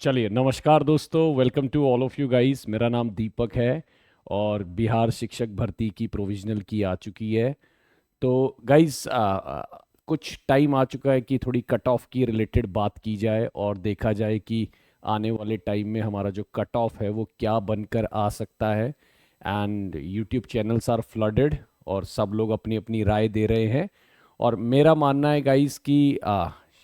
चलिए, नमस्कार दोस्तों, welcome to all of you guys. मेरा नाम दीपक है और बिहार शिक्षक भर्ती की प्रोविजनल की आ चुकी है। तो गाइस, कुछ टाइम आ चुका है कि थोड़ी कट ऑफ की रिलेटेड बात की जाए और देखा जाए कि आने वाले टाइम में हमारा जो कट ऑफ है वो क्या बनकर आ सकता है। And YouTube channels are flooded और सब लोग अपनी अपनी राय दे रहे हैं। और मेरा मानना है गाइस कि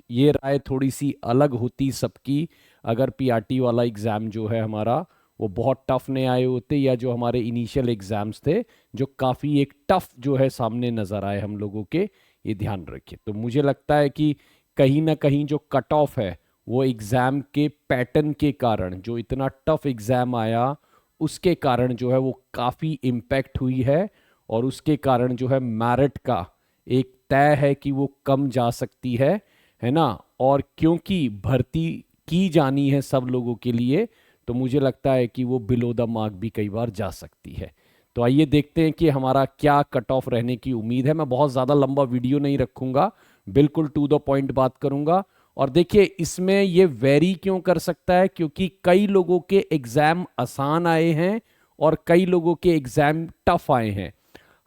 ये राय थोड़ी सी अलग होती सबकी अगर पीआरटी वाला एग्ज़ाम जो है हमारा वो बहुत टफ नहीं आए होते, या जो हमारे इनिशियल एग्ज़ाम्स थे जो काफ़ी एक टफ जो है सामने नज़र आए हम लोगों के। ये ध्यान रखिए। तो मुझे लगता है कि कहीं ना कहीं जो कट ऑफ है वो एग्ज़ाम के पैटर्न के कारण, जो इतना टफ एग्ज़ाम आया उसके कारण जो है वो काफ़ी इम्पैक्ट हुई है। और उसके कारण जो है मेरिट का एक तय है कि वो कम जा सकती है ना। और क्योंकि भर्ती की जानी है सब लोगों के लिए, तो मुझे लगता है कि वो बिलो द मार्क भी कई बार जा सकती है। तो आइए देखते हैं कि हमारा क्या कट ऑफ रहने की उम्मीद है। मैं बहुत ज़्यादा लंबा वीडियो नहीं रखूंगा, बिल्कुल टू द पॉइंट बात करूंगा। और देखिए, इसमें ये वेरी क्यों कर सकता है, क्योंकि कई लोगों के एग्ज़ाम आसान आए हैं और कई लोगों के एग्ज़ाम टफ आए हैं।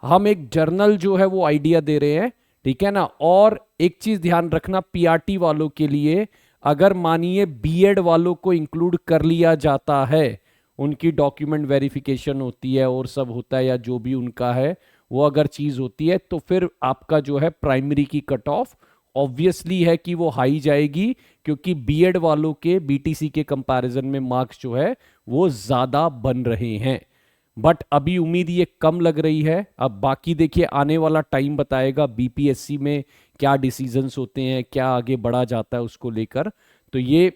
हम एक जर्नल जो है वो आइडिया दे रहे हैं, ठीक है ना। और एक चीज़ ध्यान रखना पीआरटी वालों के लिए, अगर मानिए बीएड वालों को इंक्लूड कर लिया जाता है, उनकी डॉक्यूमेंट वेरिफिकेशन होती है और सब होता है, या जो भी उनका है वो अगर चीज़ होती है, तो फिर आपका जो है प्राइमरी की कट ऑफ ऑब्वियसली है कि वो हाई जाएगी, क्योंकि बीएड वालों के बीटीसी के कंपैरिजन में मार्क्स जो है वो ज़्यादा बन रहे हैं। बट अभी उम्मीद ये कम लग रही है। अब बाकी देखिए, आने वाला टाइम बताएगा बीपीएससी में क्या डिसीजंस होते हैं, क्या आगे बढ़ा जाता है उसको लेकर। तो ये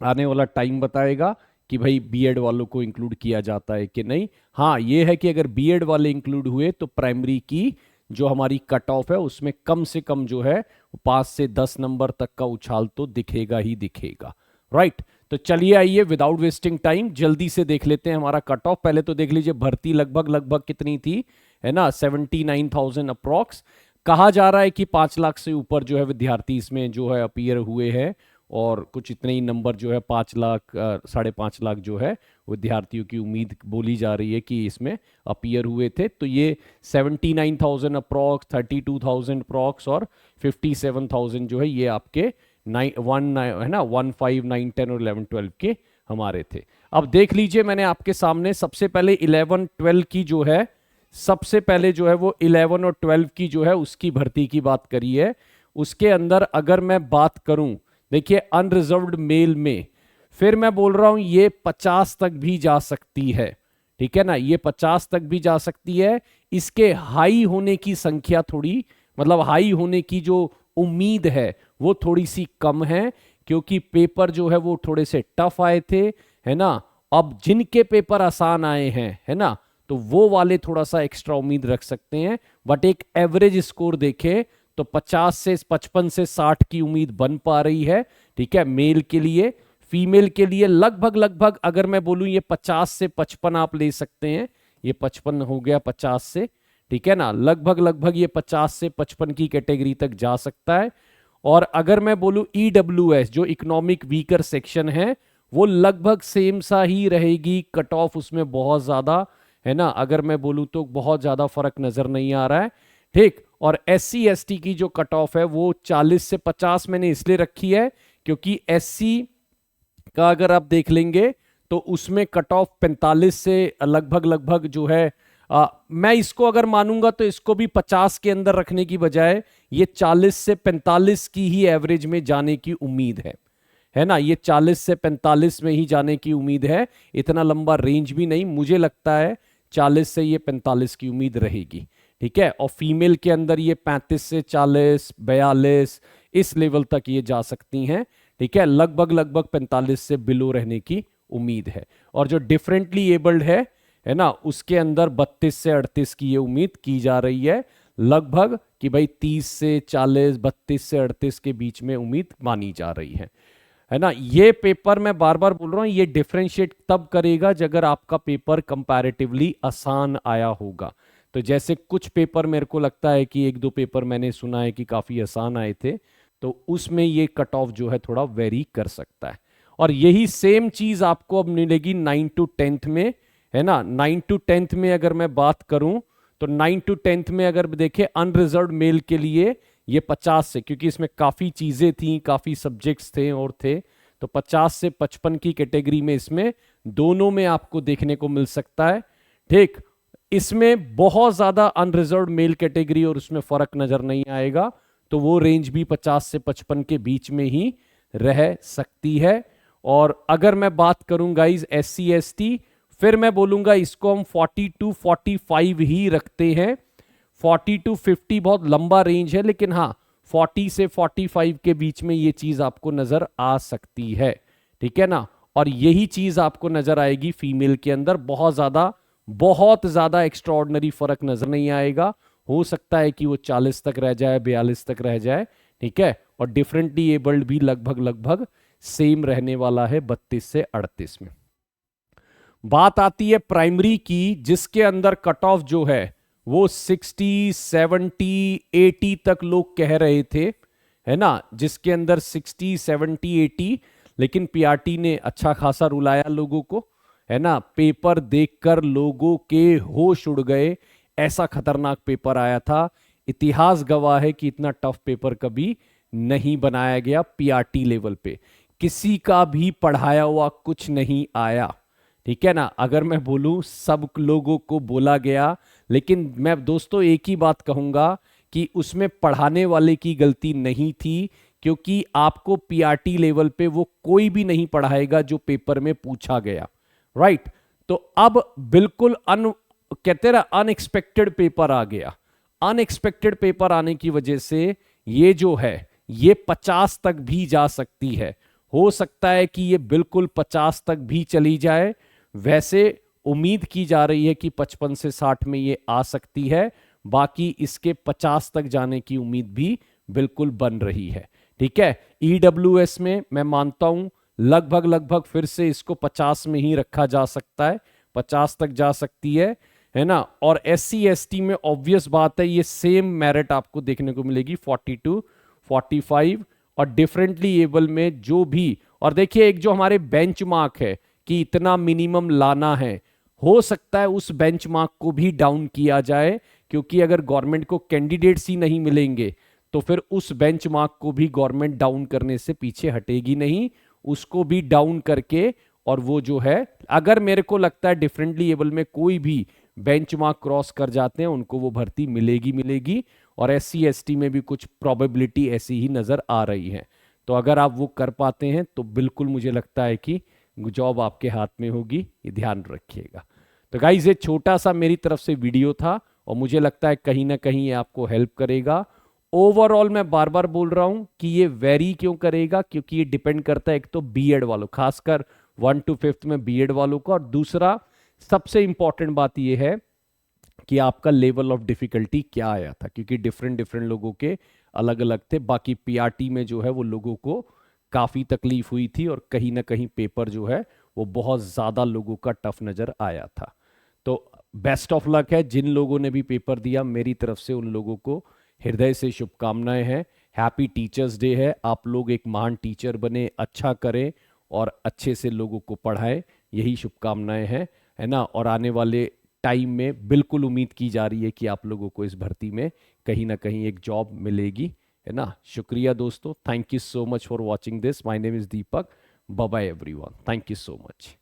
आने वाला टाइम बताएगा कि भाई बीएड वालों को इंक्लूड किया जाता है कि नहीं। हाँ, ये है कि अगर बीएड वाले इंक्लूड हुए तो प्राइमरी की जो हमारी कट ऑफ है उसमें कम से कम जो है 5 से 10 नंबर तक का उछाल तो दिखेगा ही दिखेगा। राइट। तो चलिए, आइए विदाउट वेस्टिंग टाइम जल्दी से देख लेते हैं हमारा कट ऑफ। पहले तो देख लीजिए भर्ती लगभग लगभग कितनी थी, है ना, 79,000 अप्रॉक्स। कहा जा रहा है कि 5 लाख से ऊपर जो है विद्यार्थी इसमें जो है अपीयर हुए हैं। और कुछ इतने ही नंबर जो है 5 लाख 5.5 लाख जो है विद्यार्थियों की उम्मीद बोली जा रही है कि इसमें अपीयर हुए थे। तो ये 79,000 अप्रॉक्स, 32,000 अप्रॉक्स और 57,000 जो है ये आपके है ना 1, 5, 9, 10 और 11, 12 के हमारे थे। अब देख लीजिए, मैंने आपके सामने सबसे पहले 11, 12 की जो है, सबसे पहले जो है वो 11 और 12 की जो है उसकी भर्ती की बात करी है। उसके अंदर अगर मैं बात करूं, देखिए अनरिजर्व्ड मेल में, फिर मैं बोल रहा हूं ये 50 तक भी जा सकती है, ठीक है ना, ये 50 तक भी जा सकती है। इसके हाई होने की संख्या थोड़ी, मतलब हाई होने की जो उम्मीद है वो थोड़ी सी कम है, क्योंकि पेपर जो है वो थोड़े से टफ आए थे, है ना। अब जिनके पेपर आसान आए हैं, है ना, तो वो वाले थोड़ा सा एक्स्ट्रा उम्मीद रख सकते हैं। बट एक एवरेज स्कोर देखें तो 55 से 55 से 60 की उम्मीद बन पा रही है, ठीक है, मेल के लिए। फीमेल के लिए लगभग लगभग अगर मैं बोलूं ये 50 से 55 आप ले सकते हैं। ये 55 हो गया 50 से, ठीक है ना, लगभग लगभग ये 50 से 55 की कैटेगरी तक जा सकता है। और अगर मैं बोलूं ईडब्ल्यूएस जो इकोनॉमिक वीकर सेक्शन है, वो लगभग सेम सा ही रहेगी कट ऑफ, उसमें बहुत ज्यादा, है ना, अगर मैं बोलूं तो बहुत ज्यादा फर्क नजर नहीं आ रहा है, ठीक। और एससी एसटी की जो कट ऑफ है वो 40 से 50 मैंने इसलिए रखी है क्योंकि एससी का अगर आप देख लेंगे तो उसमें कट ऑफ 45 से लगभग लगभग जो है, मैं इसको अगर मानूंगा तो इसको भी 50 के अंदर रखने की बजाय ये 40 से 45 की ही एवरेज में जाने की उम्मीद है ना। ये 40 से 45 में ही जाने की उम्मीद है, इतना लंबा रेंज भी नहीं, मुझे लगता है 40 से ये 45 की उम्मीद रहेगी, ठीक है। और फीमेल के अंदर ये 35 से 40, 42 इस लेवल तक ये जा सकती हैं, ठीक है। लगभग लगभग 45 से बिलो रहने की उम्मीद है। और जो डिफरेंटली एबल्ड है ना, उसके अंदर 32 से 38 की ये उम्मीद की जा रही है, लगभग कि भाई 30 से 40, 32 से 38 के बीच में उम्मीद मानी जा रही है ना। ये पेपर मैं बार बार बोल रहा हूं, ये डिफरेंशिएट तब करेगा जब अगर आपका पेपर कंपैरेटिवली आसान आया होगा। तो जैसे कुछ पेपर मेरे को लगता है कि एक दो पेपर मैंने सुना है कि काफी आसान आए थे, तो उसमें ये कट ऑफ जो है थोड़ा वेरी कर सकता है। और यही सेम चीज आपको अब मिलेगी 9 to 10th में, है ना। 9 to 10th में अगर मैं बात करूं तो 9 to 10th में अगर देखें अनरिजर्व मेल के लिए ये 50 से, क्योंकि इसमें काफी चीजें थी, काफी सब्जेक्ट्स थे और थे, तो 50 से 55 की कैटेगरी में इसमें दोनों में आपको देखने को मिल सकता है। ठीक, इसमें बहुत ज्यादा अनरिजर्व मेल कैटेगरी और उसमें फर्क नजर नहीं आएगा, तो वो रेंज भी 50 से 55 के बीच में ही रह सकती है। और अगर मैं बात करूं गाइज SC ST, फिर मैं बोलूंगा इसको हम 40 to 45 ही रखते हैं। 40 to 50 बहुत लंबा रेंज है, लेकिन हाँ 40 से 45 के बीच में ये चीज आपको नजर आ सकती है, ठीक है ना। और यही चीज आपको नजर आएगी फीमेल के अंदर, बहुत ज्यादा एक्स्ट्रॉर्डनरी फर्क नजर नहीं आएगा। हो सकता है कि वो 40 तक रह जाए, 42 तक रह जाए, ठीक है। और डिफरेंटली एबल्ड भी लगभग सेम रहने वाला है 32 से 38 में। बात आती है प्राइमरी की, जिसके अंदर कट ऑफ जो है वो 60, 70, 80 तक लोग कह रहे थे, है ना, जिसके अंदर 60, 70, 80, लेकिन पीआरटी ने अच्छा खासा रुलाया लोगों को, है ना। पेपर देखकर लोगों के होश उड़ गए, ऐसा खतरनाक पेपर आया था। इतिहास गवाह है कि इतना टफ पेपर कभी नहीं बनाया गया पीआरटी लेवल पे, किसी का भी पढ़ाया हुआ कुछ नहीं आया, ठीक है ना। अगर मैं बोलूं सब लोगों को बोला गया, लेकिन मैं दोस्तों एक ही बात कहूंगा कि उसमें पढ़ाने वाले की गलती नहीं थी, क्योंकि आपको पीआरटी लेवल पे वो कोई भी नहीं पढ़ाएगा जो पेपर में पूछा गया, राइट। तो अब बिल्कुल कहते रहा अनएक्सपेक्टेड पेपर आ गया। अनएक्सपेक्टेड पेपर आने की वजह से ये जो है ये 50 तक भी जा सकती है। हो सकता है कि ये बिल्कुल 50 तक भी चली जाए, वैसे उम्मीद की जा रही है कि 55 से 60 में ये आ सकती है, बाकी इसके 50 तक जाने की उम्मीद भी बिल्कुल बन रही है, ठीक है। ईडब्ल्यूएस में मैं मानता हूं लगभग फिर से इसको 50 में ही रखा जा सकता है, 50 तक जा सकती है ना। और SC ST में ऑब्वियस बात है ये सेम मेरिट आपको देखने को मिलेगी 40 to 45। और डिफरेंटली एबल में जो भी, और देखिए एक जो हमारे बेंचमार्क है कि इतना मिनिमम लाना है, हो सकता है उस बेंचमार्क को भी डाउन किया जाए, क्योंकि अगर गवर्नमेंट को कैंडिडेट्स ही नहीं मिलेंगे तो फिर उस बेंचमार्क को भी गवर्नमेंट डाउन करने से पीछे हटेगी नहीं, उसको भी डाउन करके, और वो जो है अगर मेरे को लगता है डिफरेंटली एबल में कोई भी बेंचमार्क क्रॉस कर जाते हैं उनको वो भर्ती मिलेगी। और SC ST में भी कुछ प्रोबेबिलिटी ऐसी ही नजर आ रही है। तो अगर आप वो कर पाते हैं तो बिल्कुल मुझे लगता है कि जॉब आपके हाथ में होगी, ये ध्यान रखिएगा। तो गाइस ये छोटा सा मेरी तरफ से वीडियो था, और मुझे लगता है कहीं ना कहीं ये आपको हेल्प करेगा। ओवरऑल मैं बार बार बोल रहा हूं कि ये वेरी क्यों करेगा, क्योंकि ये डिपेंड करता है एक तो बीएड वालों, खासकर 1 to 5th में बीएड वालों का, और दूसरा सबसे इंपॉर्टेंट बात ये है कि आपका लेवल ऑफ डिफिकल्टी क्या आया था, क्योंकि डिफरेंट लोगों के अलग अलग थे। बाकी पीआरटी में जो है वो लोगों को काफी तकलीफ हुई थी, और कहीं ना कहीं पेपर जो है वो बहुत ज्यादा लोगों का टफ नजर आया था। तो बेस्ट ऑफ लक है जिन लोगों ने भी पेपर दिया, मेरी तरफ से उन लोगों को हृदय से शुभकामनाएं हैं। हैप्पी टीचर्स डे है, आप लोग एक महान टीचर बने, अच्छा करें और अच्छे से लोगों को पढ़ाएं, यही शुभकामनाएं हैं, है ना। और आने वाले टाइम में बिल्कुल उम्मीद की जा रही है कि आप लोगों को इस भर्ती में कहीं ना कहीं एक जॉब मिलेगी, है ना। शुक्रिया दोस्तों, thank you so much for watching this. My name is Deepak, bye bye everyone, thank you so much.